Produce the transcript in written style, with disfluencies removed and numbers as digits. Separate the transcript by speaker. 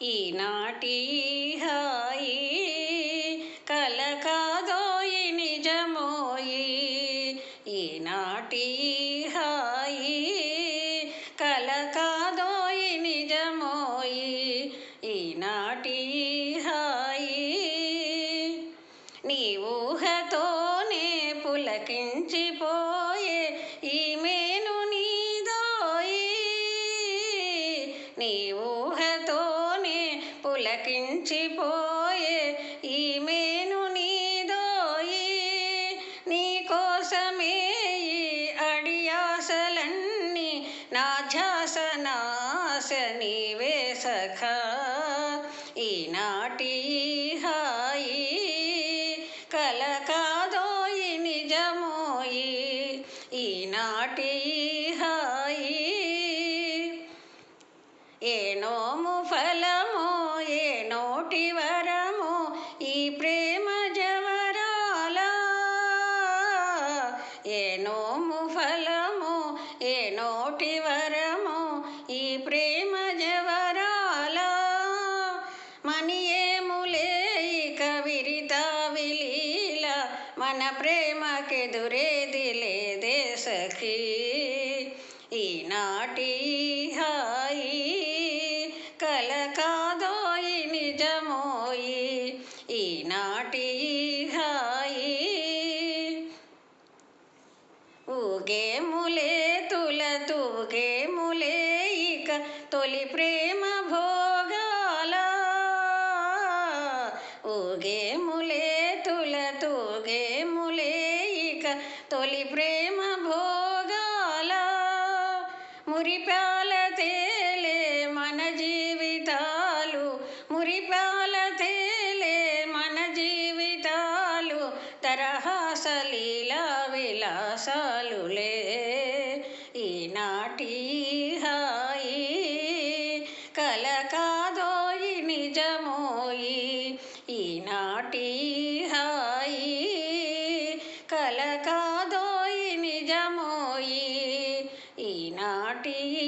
Speaker 1: ఈనాటి హాయి కల కాదోయి నిజమోయి. ఈనాటి హాయి కల కాదోయి నిజమోయి. ఈనాటి హాయి నీ ఊహతోనే పులకించిపోయే ఈ మేను నీదోయి. నీ ఊహతోనే పులకించిపోయే ఈ మేను నీదోయి. నీ కోసమే ఈ అడియాసలన్నీ నా ధ్యాస నాశ నీవే సఖా. ఈనాటి హాయి కల కాదోయి నిజమోయి. ఈనాటి హాయి ఏ నోము ఫలమో ఏ నోటి వరమో ఈ ప్రేమ జవరాల. ఏ నోము ఫలమో ఏ నోటి వరమో ఈ ప్రేమ జవరాల. మనియేములే ఇక విరితా విలీల మన ప్రేమకెదురేది లేదే సఖీ. ఈనాటి హాయి కల కాదోయి నిజమోయి. ఈనాటి హాయి ఊగేములే తుల తూగేములే ఇక తొలి ప్రేమ భోగాల. ఊగేములే తుల తూగేములే ఇక తొలి ప్రేమ భోగాల. మురిపాల తేలే మన జీవితాలు మురిపాల తేలే మన జీవితాలు తరహాస లీలా విలాసాలులే. ఈనాటి హాయి కల కాదోయి నిజమోయి. ఈనాటి హాయి కల కాదోయి నిజమోయి. ఈనాటి